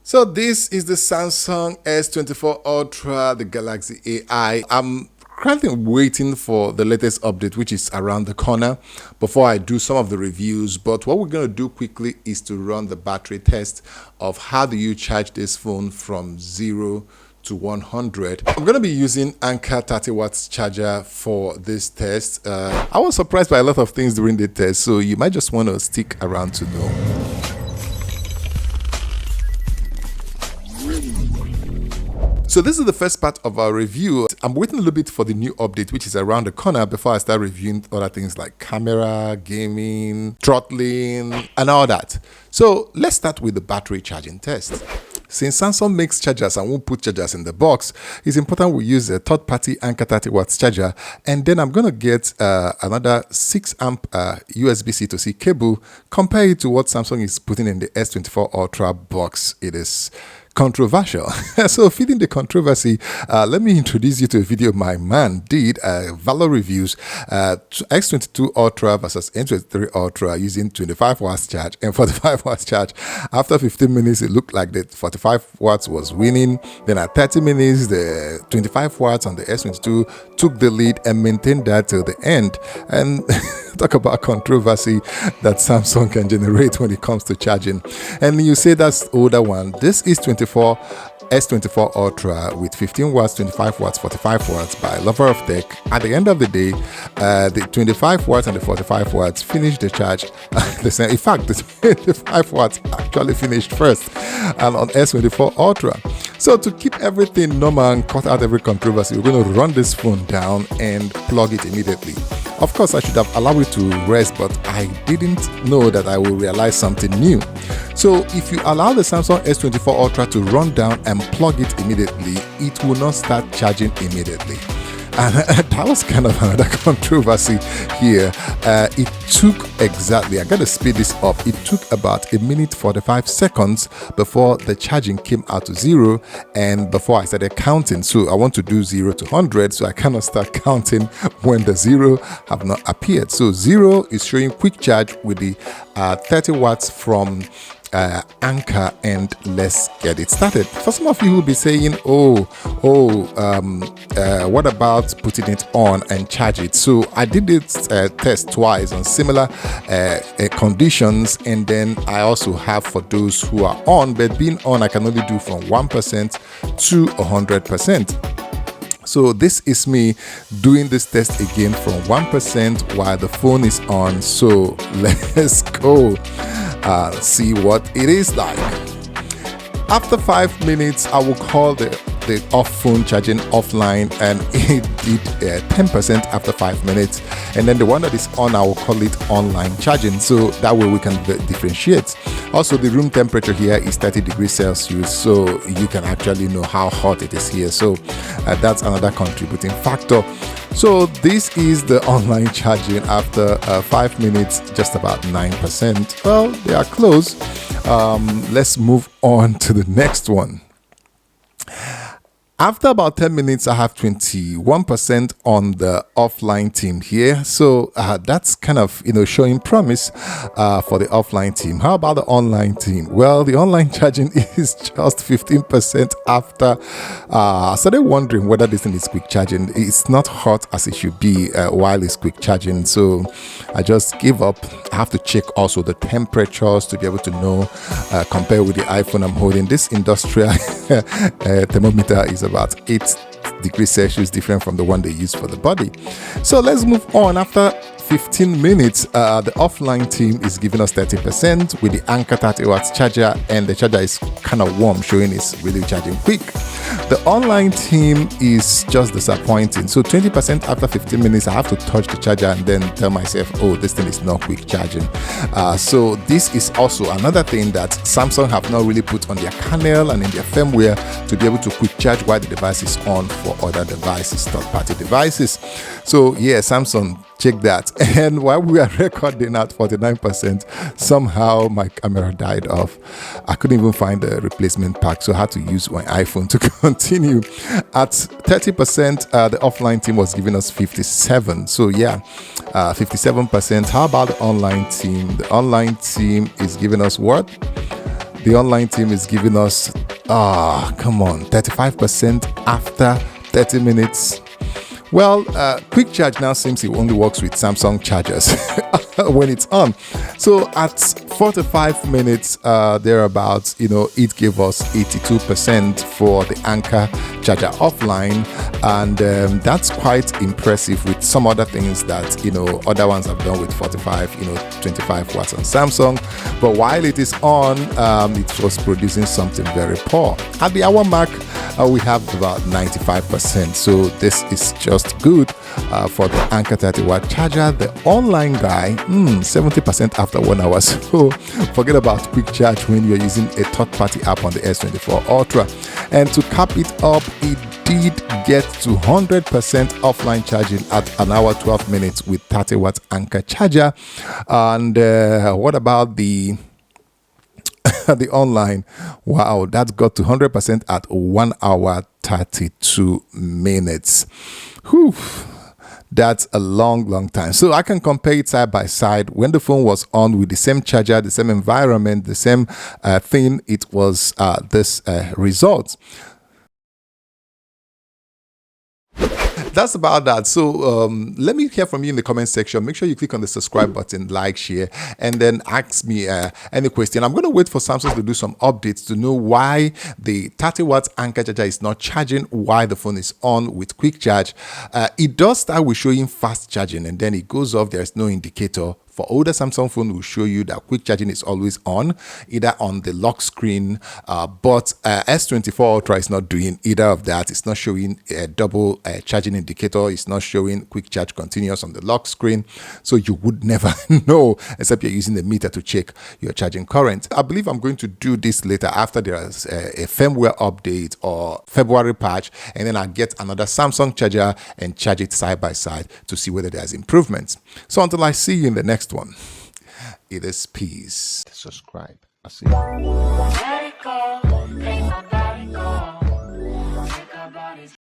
So this is the Samsung S24 Ultra, the Galaxy AI. I'm currently waiting for the latest update, which is around the corner, before I do some of the reviews. But what we're going to do quickly is to run the battery test of how do you charge this phone from 0 to 100. I'm going to be using Anker 30 watts charger for this test. I was surprised by a lot of things during the test, so you might just want to stick around to know. So this is the first part of our review. I'm waiting a little bit for the new update, which is around the corner, before I start reviewing other things like camera, gaming, throttling, and all that. So let's start with the battery charging test. Since Samsung makes chargers and won't put chargers in the box, it's important we use a third-party Anker 30 watts charger. And then I'm going to get another 6 amp USB-C to C cable, compare it to what Samsung is putting in the S24 Ultra box. It is controversial. So feeding the controversy, let me introduce you to a video my man did, Valor reviews X22 Ultra versus N23 Ultra using 25 watts charge and 45 watts charge. After 15 minutes, it looked like the 45 watts was winning. Then at 30 minutes, the 25 watts on the S22 took the lead and maintained that till the end. And talk about controversy that Samsung can generate when it comes to charging. And you say that's older one. This is S24 Ultra with 15 watts, 25 watts, 45 watts by Lover of Tech. At the end of the day, the 25 watts and the 45 watts finished the charge. In fact, the 25 watts actually finished first and on S24 Ultra. So to keep everything normal and cut out every controversy, we're going to run this phone down and plug it immediately. Of course, I should have allowed it to rest, but I didn't know that I will realize something new. So if you allow the Samsung S24 Ultra to run down and plug it immediately, it will not start charging immediately. And that was kind of another controversy here. It took exactly, I gotta speed this up, it took about 1 minute 45 seconds before the charging came out to 0 and before I started counting. So I want to do 0 to 100, so I cannot start counting when the 0 have not appeared. So 0 is showing quick charge with the 30 watts from Anker, and let's get it started. For some of you who will be saying, what about putting it on and charge it? So I did this test twice on similar conditions, and then I also have for those who are on, but being on I can only do from 1% to 100%. So this is me doing this test again from 1% while the phone is on. So let's go see what it is like. After 5 minutes, I will call the off phone charging offline, and it did 10% after 5 minutes. And then the one that is on, I will call it online charging, so that way we can differentiate. Also, the room temperature here is 30 degrees Celsius, so you can actually know how hot it is here. So that's another contributing factor. So this is the online charging after 5 minutes, just about 9%. Well, they are close. Let's move on to the next one. After about 10 minutes, I have 21% on the offline team here. So that's kind of, showing promise for the offline team. How about the online team? Well, the online charging is just 15% after. I started wondering whether this thing is quick charging. It's not hot as it should be while it's quick charging. So I just gave up. I have to check also the temperatures to be able to know, compare with the iPhone I'm holding. This industrial thermometer is about 8 degrees Celsius different from the one they use for the body. So let's move on. After 15 minutes, the offline team is giving us 30% with the Anker 30 watts charger, and the charger is kind of warm, showing it's really charging quick. The online team is just disappointing. So 20% after 15 minutes, I have to touch the charger and then tell myself, oh, this thing is not quick charging. So this is also another thing that Samsung have not really put on their kernel and in their firmware to be able to quick charge while the device is on for other devices, third-party devices. So yeah, Samsung, check that. And while we are recording at 49%, somehow my camera died off. I couldn't even find the replacement pack, so I had to use my iPhone to continue. At 30%, the offline team was giving us 57. So yeah, 57%. How about the online team? The online team is giving us what? The online team is giving us, come on, 35% after 30 minutes. Well, quick charge now seems it only works with Samsung chargers when it's on. So at 45 minutes thereabouts, it gave us 82% for the Anker charger offline, and that's quite impressive with some other things that other ones have done with 45, 25 watts on Samsung. But while it is on, it was producing something very poor. At the hour mark, we have about 95%. So this is just good for the Anker 30-watt charger. The online guy, 70% after 1 hour. So forget about quick charge when you're using a third-party app on the S24 Ultra. And to cap it up, it did get to 100% offline charging at an hour 12 minutes with 30-watt Anker charger. And what about the the online? Wow, that's got to 100% at 1 hour 32 minutes. Whew. That's a long time. So I can compare it side by side. When the phone was on with the same charger, the same environment, the same thing, it was this result. That's about that. So let me hear from you in the comment section. Make sure you click on the subscribe button, like, share, and then ask me any question. I'm going to wait for Samsung to do some updates to know why the 30-watt Anker charger is not charging while the phone is on with quick charge. It does start with showing fast charging, and then it goes off. There's no indicator. For older Samsung phone, will show you that quick charging is always on, either on the lock screen, but S24 Ultra is not doing either of that. It's not showing a double charging indicator. It's not showing quick charge continuous on the lock screen. So you would never know, except you're using the meter to check your charging current. I believe I'm going to do this later after there's a firmware update or February patch, and then I'll get another Samsung charger and charge it side by side to see whether there's improvements. So until I see you in the next one, it is peace. Subscribe. I'll see you.